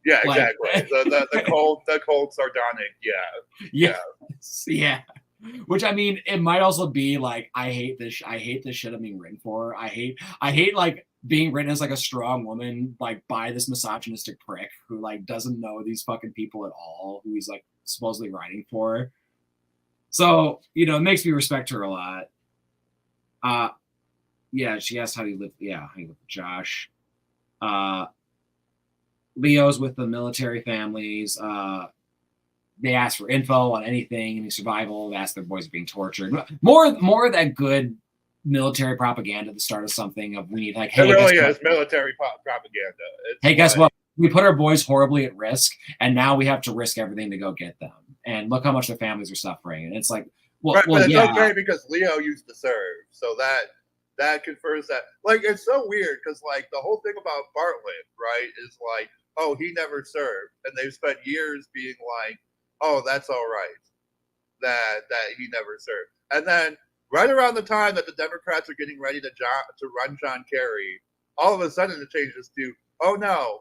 Yeah, exactly. Like, the cold sardonic. Yeah. Which, I mean, it might also be like I hate this shit I'm being written for. I hate like being written as like a strong woman, like by this misogynistic prick who like doesn't know these fucking people at all, who he's like supposedly writing for. So, you know, it makes me respect her a lot. Yeah, she asked how do you live with Josh. Leo's with the military families. They ask for info on anything, any survival. They ask their boys are being tortured. More of that good military propaganda at the start of something of we need like, hey, it really is military propaganda. Hey, guess what? We put our boys horribly at risk, and now we have to risk everything to go get them. And look how much their families are suffering. And it's like, but it's okay because Leo used to serve, so that confers that. Like, it's so weird because like the whole thing about Bartlett, right, is like, oh, he never served, and they've spent years being like, oh, that's all right, that he never served, and then right around the time that the Democrats are getting ready to run John Kerry, all of a sudden it changes to, oh no,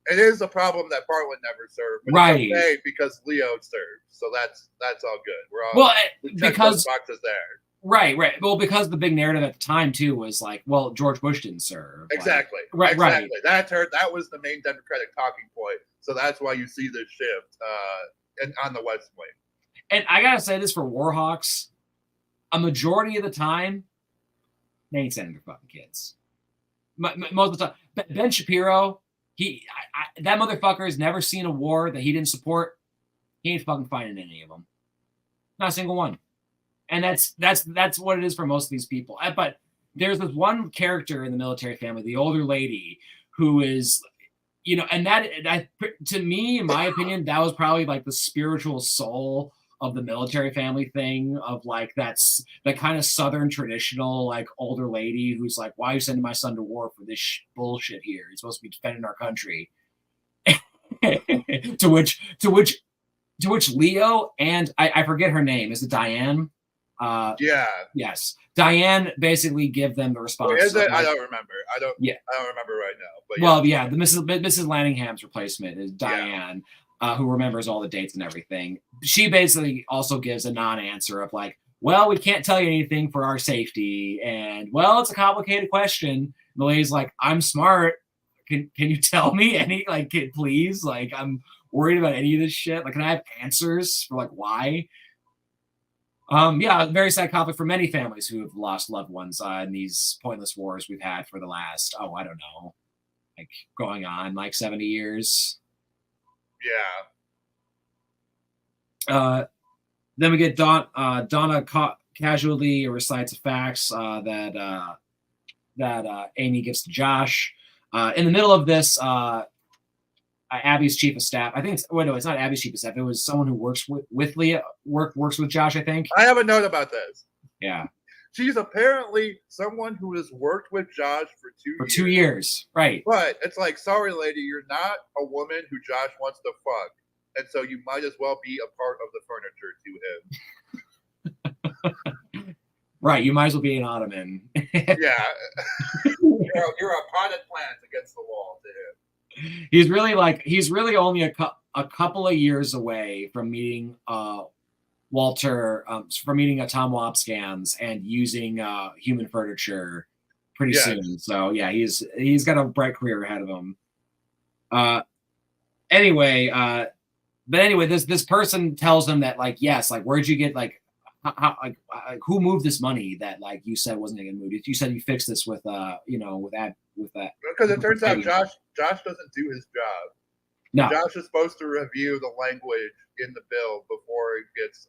it is a problem that Bartlett never served, but right? It's okay because Leo served, so that's all good. We're all because boxes there. Right. Well, because the big narrative at the time too was like, well, George Bush didn't serve. Exactly. Like, right. That was the main Democratic talking point. So that's why you see this shift on the West Wing. And I gotta say this for Warhawks, a majority of the time, they ain't sending their fucking kids. Most of the time, Ben Shapiro, that motherfucker has never seen a war that he didn't support. He ain't fucking finding any of them. Not a single one. And that's what it is for most of these people. But there's this one character in the military family, the older lady, who is, you know, and that to me, in my opinion, that was probably like the spiritual soul of the military family thing, of like that's the kind of Southern traditional like older lady who's like, why are you sending my son to war for this bullshit here? He's supposed to be defending our country. to which Leo and I forget her name. Is it Diane? Yes. Diane basically give them the response. Is it? I don't remember. I don't remember right now. But the Mrs. Lanningham's replacement is Diane, who remembers all the dates and everything. She basically also gives a non-answer of like, well, we can't tell you anything for our safety, and well, it's a complicated question. And the lady's like, I'm smart. Can you tell me any, like, please? Like, I'm worried about any of this shit. Like, can I have answers for like why? Very sad conflict for many families who have lost loved ones in these pointless wars we've had for the last, I don't know, like going on like 70 years. Yeah. Then we get Donna casually recites the facts that Amy gives to Josh. In the middle of this, Abby's chief of staff. I think it's not Abby's chief of staff. It was someone who works with Leah, works with Josh, I think. I have a note about this. Yeah. She's apparently someone who has worked with Josh for 2 years. 2 years, right. But it's like, sorry, lady, you're not a woman who Josh wants to fuck. And so you might as well be a part of the furniture to him. Right, you might as well be an ottoman. Yeah. You're a potted plant against the wall to him. He's really only a a couple of years away from meeting Walter, from meeting Tom Wapscans and using human furniture pretty soon. So yeah, he's got a bright career ahead of him. Anyway, this person tells him that, like, yes, like, where'd you get, like, how who moved this money that, like, you said wasn't gonna move? You said you fixed this with with that. Because it turns out Josh doesn't do his job. No. Josh is supposed to review the language in the bill before it gets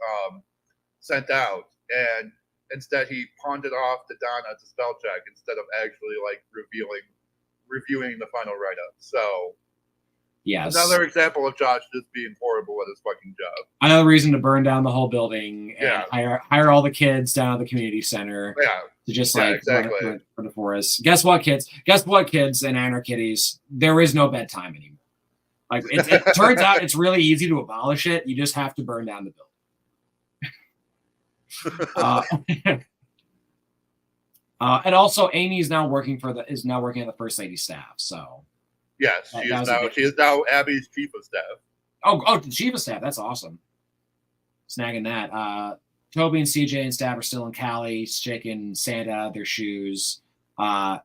sent out, and instead he pawned it off to Donna to spell check instead of actually like reviewing the final write-up. So yes, another example of Josh just being horrible at his fucking job. Another reason to burn down the whole building and hire all the kids down at the community center. Yeah. To just exactly. run the forest. Guess what, kids? Guess what, kids and Anarchitties? There is no bedtime anymore. Like it turns out it's really easy to abolish it. You just have to burn down the building. And also, Amy is now working on the First Lady staff. So yes, she is now Abby's chief of staff. Oh, the chief of staff. That's awesome. Snagging that. Toby and CJ and staff are still in Cali, shaking sand out of their shoes. CJ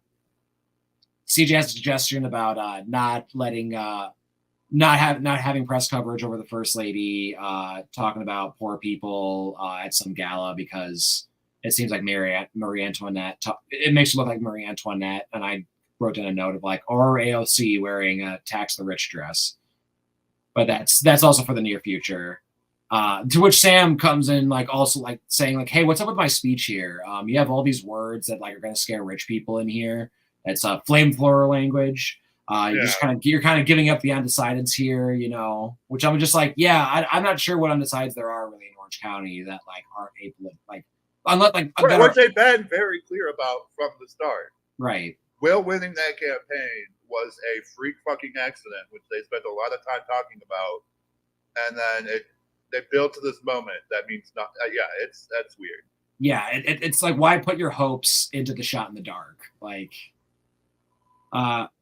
has a suggestion about not having press coverage over the First Lady, talking about poor people at some gala because it seems like Marie Antoinette. It makes it look like Marie Antoinette, and I wrote down a note of like, or AOC wearing a tax the rich dress. But that's also for the near future. To which Sam comes in, like, also like saying like, hey, what's up with my speech here? You have all these words that like are going to scare rich people in here. It's a flamethrower language. You're kind of giving up the undecideds here, which I'm just like, I'm not sure what undecideds there are really in Orange County that like aren't able to like, unless like what they've been very clear about from the start. Right. Will winning that campaign was a freak fucking accident, which they spent a lot of time talking about, and then they built to this moment. That means not. That's weird. Yeah, it's like, why put your hopes into the shot in the dark? Like,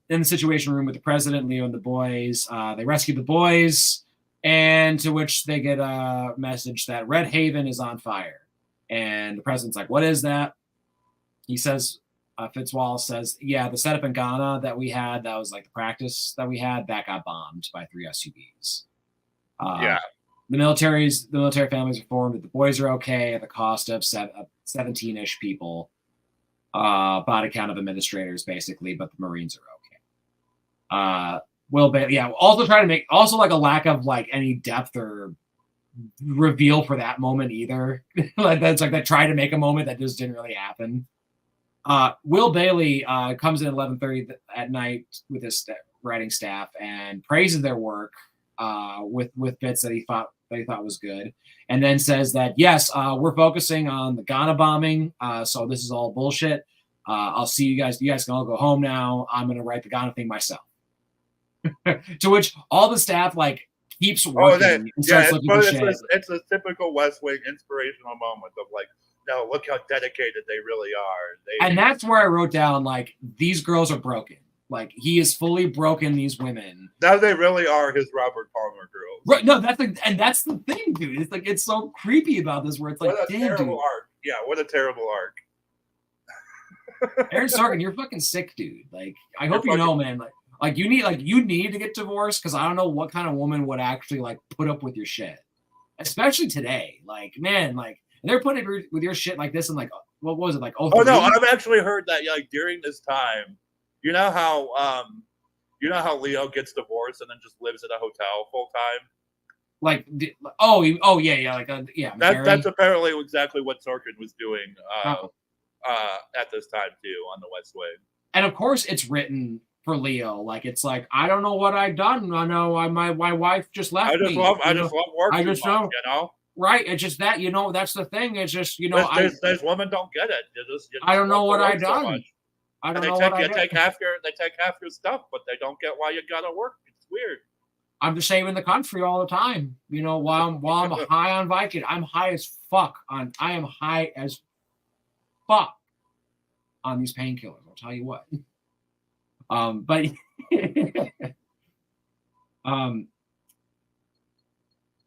in the Situation Room with the president, Leo and the boys, they rescue the boys, and to which they get a message that Red Haven is on fire, and the president's like, "What is that?" He says, Fitzwallace says, "Yeah, the setup in Ghana that we had, that was like the practice that we had, that got bombed by 3 SUVs." The military families are informed that the boys are okay at the cost of 17-ish people, body count of administrators basically, but the Marines are okay. Also trying to make like a lack of like any depth or reveal for that moment either. Like that's like they tried to make a moment that just didn't really happen. Will Bailey comes in at 11:30 at night with his writing staff and praises their work with bits that he thought was good, and then says that yes, we're focusing on the Ghana bombing, so this is all bullshit. I'll see you guys. You guys can all go home now. I'm going to write the Ghana thing myself. To which all the staff like keeps working and starts looking for shit. It's a typical West Wing inspirational moment of like, no, look how dedicated they really are. And that's where I wrote down like, these girls are broken. Like, he is fully broken these women. Now they really are his Robert Palmer girls. Right? No, that's the thing, dude. It's like, it's so creepy about this where it's like, what a terrible arc. Yeah, what a terrible arc. Aaron Sorkin, you're fucking sick, dude. Like, I hope you know, man. Like you need to get divorced because I don't know what kind of woman would actually like put up with your shit, especially today. Like, man, like they're putting up with your shit like this and like, what was it like? Oh no, I've actually heard that like during this time, you know how Leo gets divorced and then just lives at a hotel full time. Like, That's apparently exactly what Sorkin was doing at this time too on the West Wing. And of course, it's written for Leo. Like, it's like, I don't know what I've done. I know my wife just left me. I just love work too much, you know. Right, it's just that, that's the thing. It's just, there's women don't get it. You just I don't know what I've done. I don't know what I did. They take half your stuff, but they don't get why you gotta work. It's weird. I'm just saving the country all the time. While I'm high on Vicodin, I'm high as fuck I am high as fuck on these painkillers. I'll tell you what. But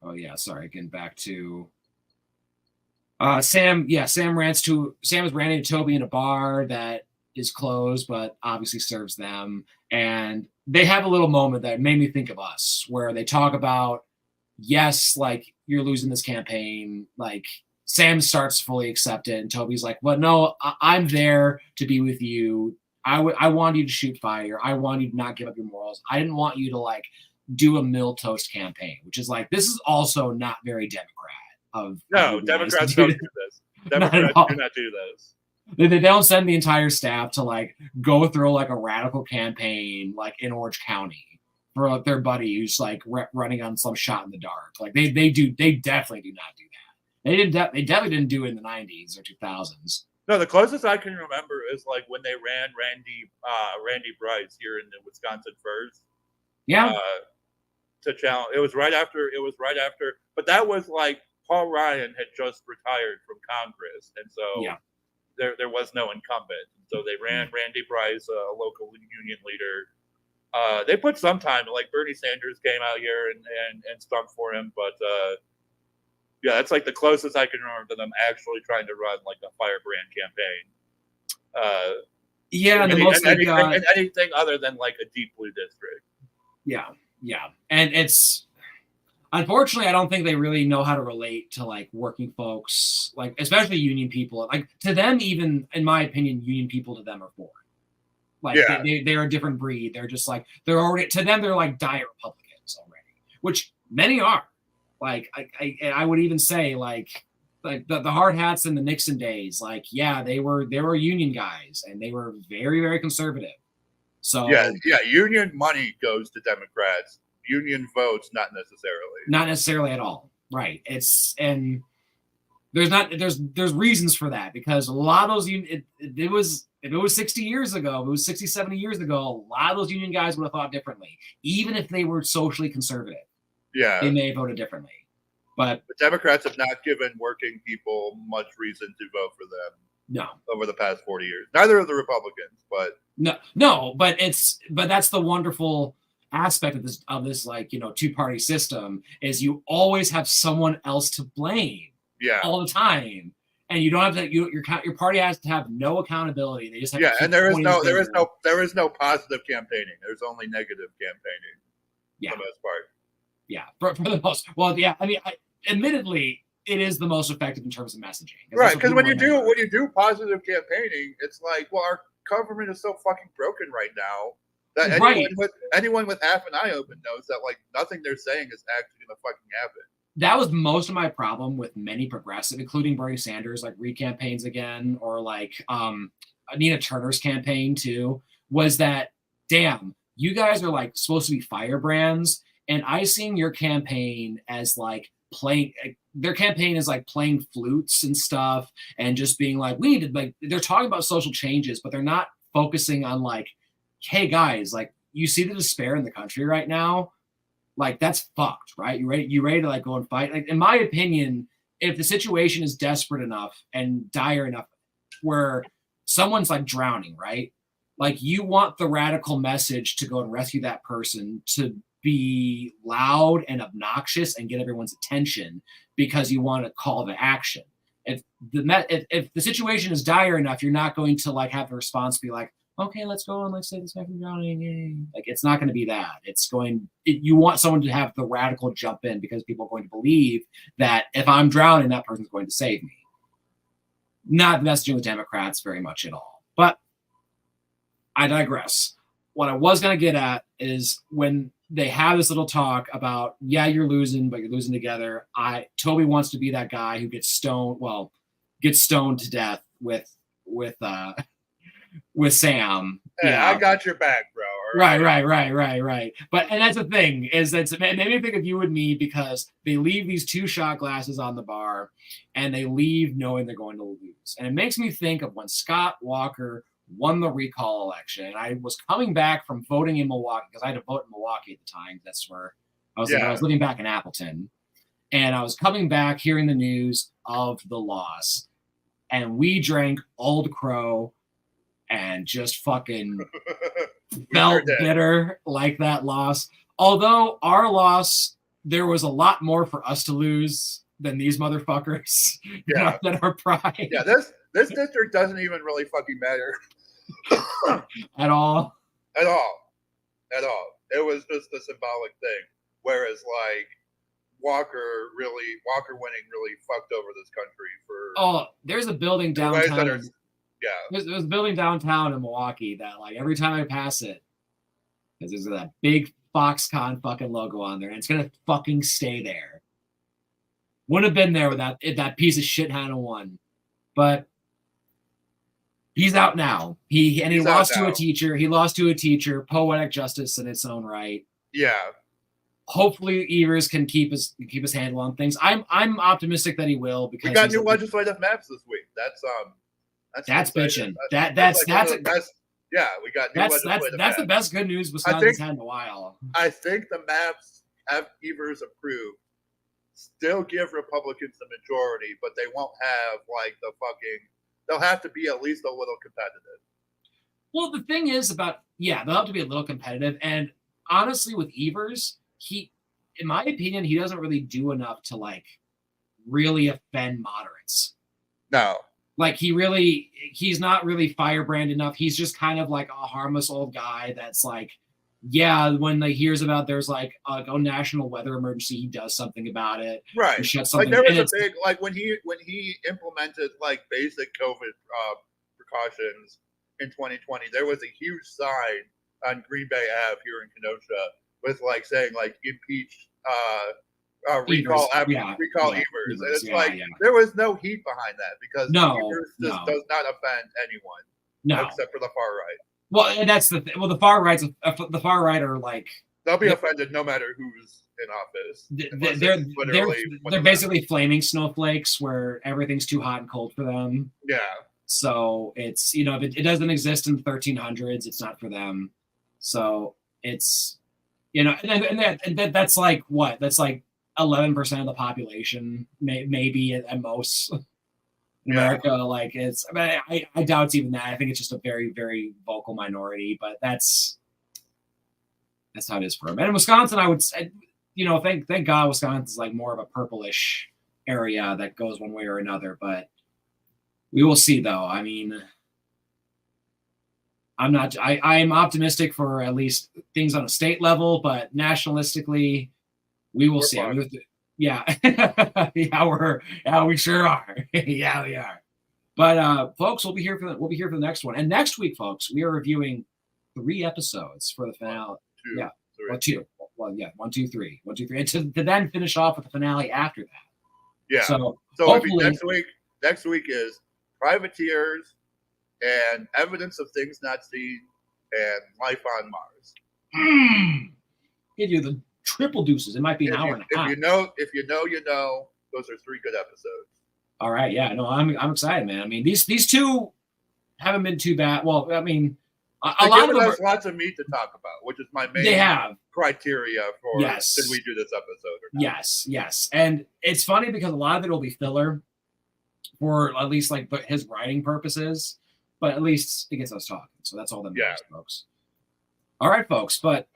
Oh yeah, sorry. Getting back to Sam. Yeah, Sam is ranting to Toby in a bar that is closed, but obviously serves them. And they have a little moment that made me think of us, where they talk about, yes, like you're losing this campaign. Like Sam starts to fully accept it, and Toby's like, "Well, no, I'm there to be with you. I want you to shoot fire. I want you to not give up your morals. I didn't want you to like do a milquetoast campaign," which is like, this is also not very Democrat of No, Democrats don't do this. Democrats do not do this. They don't send the entire staff to like go through like a radical campaign like in Orange County for like, their buddy who's like running on some shot in the dark. Like they definitely do not do that. They definitely didn't do it in the 90s or 2000s. No, the closest I can remember is like when they ran Randy Bryce here in the Wisconsin First. Yeah. To challenge. It was right after, but that was like Paul Ryan had just retired from Congress, and so there was no incumbent. So they ran Randy Bryce, a local union leader. They put some time, like Bernie Sanders came out here and stumped for him, but yeah, that's like the closest I can remember to them actually trying to run like a firebrand campaign. And anything other than like a deep blue district. Yeah. And it's unfortunately, I don't think they really know how to relate to like working folks, like especially union people. Like to them, even in my opinion, union people to them are foreign. Like they're a different breed. They're just like they're already to them they're like diet Republicans already, which many are. Like I would even say like the hard hats in the Nixon days, like they were union guys and they were very, very conservative. So union money goes to Democrats. Union votes not necessarily at all. Right. And there's reasons for that, because a lot of those it was, if it was 60 years ago, if it was 60, 70 years ago, a lot of those union guys would have thought differently, even if they were socially conservative. Yeah, they may have voted differently. But the Democrats have not given working people much reason to vote for them. No, over the past 40 years. Neither of the Republicans, but but that's the wonderful aspect of this like, two-party system is you always have someone else to blame. All the time. And you don't have to your party has to have no accountability. They just have to and there is no positive campaigning. There's only negative campaigning. For the most part. For the most. Well, I mean, admittedly, it is the most effective in terms of messaging. Right, because when you do positive campaiging, it's like, well, our government is so fucking broken right now that anyone with half an eye open knows that like nothing they're saying is actually gonna fucking happen. That was most of my problem with many progressive, including Bernie Sanders, like re-campaigns again, or like Nina Turner's campaign too, was that, damn, you guys are like supposed to be firebrands, and I seen your campaign as like their campaign is like playing flutes and stuff and just being like, we need to, like, they're talking about social changes, but they're not focusing on like, hey guys, like you see the despair in the country right now. Like that's fucked, right? You ready to like go and fight? Like in my opinion, if the situation is desperate enough and dire enough where someone's like drowning, right? Like you want the radical message to go and rescue that person to be loud and obnoxious and get everyone's attention because you want to call to action. If the situation is dire enough, you're not going to like have the response be like, okay, let's go and like save this guy from drowning. Yay. Like it's not going to be that. You want someone to have the radical jump in because people are going to believe that if I'm drowning, that person's going to save me. Not the messaging with Democrats very much at all. But I digress. What I was going to get at is when they have this little talk about, you're losing, but you're losing together. Toby wants to be that guy who gets stoned to death with Sam. Hey, I got your back, bro. Right. But and that's the thing is that it made me think of you and me because they leave these 2 shot glasses on the bar and they leave knowing they're going to lose. And it makes me think of when Scott Walker won the recall election. And I was coming back from voting in Milwaukee because I had to vote in Milwaukee at the time. That's where I was. I was living back in Appleton, and I was coming back hearing the news of the loss, and we drank Old Crow and just fucking felt bitter like that loss. Although our loss there was a lot more for us to lose than these motherfuckers. Yeah. Than our pride. Yeah, this district doesn't even really fucking matter at all. At all. It was just a symbolic thing. Whereas like Walker winning really fucked over this country for. Oh, there's a building downtown. Yeah. There's a building downtown in Milwaukee that like every time I pass it, because there's that big Foxconn fucking logo on there, and it's gonna fucking stay there. Wouldn't have been there without that piece of shit hadn't won. But he's out now. He lost to a teacher. He lost to a teacher. Poetic justice in its own right. Yeah. Hopefully Evers can keep his handle on things. I'm optimistic that he will, because we got new legislative maps this week. That's bitching. We got new legislative maps. That's the best good news Wisconsin's had in a while. I think the maps have Evers approved still give Republicans the majority, but they won't have like they'll have to be at least a little competitive. Well, the thing is they'll have to be a little competitive. And honestly, with Evers, in my opinion, he doesn't really do enough to like really offend moderates. No. Like he's not really firebrand enough. He's just kind of like a harmless old guy that's like, yeah, when he hears about there's like a national weather emergency, he does something about it. Right. Like there was a big when he implemented like basic COVID precautions in 2020, there was a huge sign on Green Bay Ave here in Kenosha with like saying like impeach recall Evers. And it's there was no heat behind that because Evers just does not offend anyone except for the far right. Well, and that's the thing. Well, the far right are like they'll be offended no matter who's in office. They're basically flaming snowflakes where everything's too hot and cold for them. Yeah. So it's if it doesn't exist in the 1300s, it's not for them. So it's and that's like what? That's like 11% of the population, maybe at most. In America, like I doubt it's even that. I think it's just a very, very vocal minority, but that's how it is for them. And in Wisconsin, I would say, thank God Wisconsin's like more of a purplish area that goes one way or another, but we will see though. I mean, I am optimistic for at least things on a state level, but nationalistically, we will see. Yeah, we sure are. Yeah, we are. But folks, we'll be here for the next one. And next week, folks, we are reviewing 3 episodes for the finale. 2. 1, 2, 3. And to then finish off with the finale after that. Yeah. So hopefully next week is Privateers and Evidence of Things Not Seen and Life on Mars. Give you the triple deuces. It might be an hour and a half. If you know, those are 3 good episodes. All right, yeah, no, I'm excited, man. I mean, these 2 haven't been too bad. Well, I mean, a lot of them has lots of meat to talk about, which is my main criteria for did we do this episode or not. Yes, and it's funny because a lot of it will be filler for at least like his writing purposes, but at least it gets us talking. So that's all that matters, folks. All right, folks, but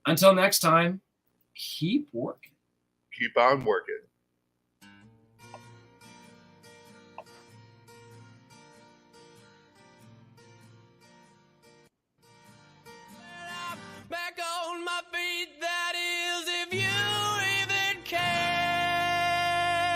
until next time, keep working. Keep on working.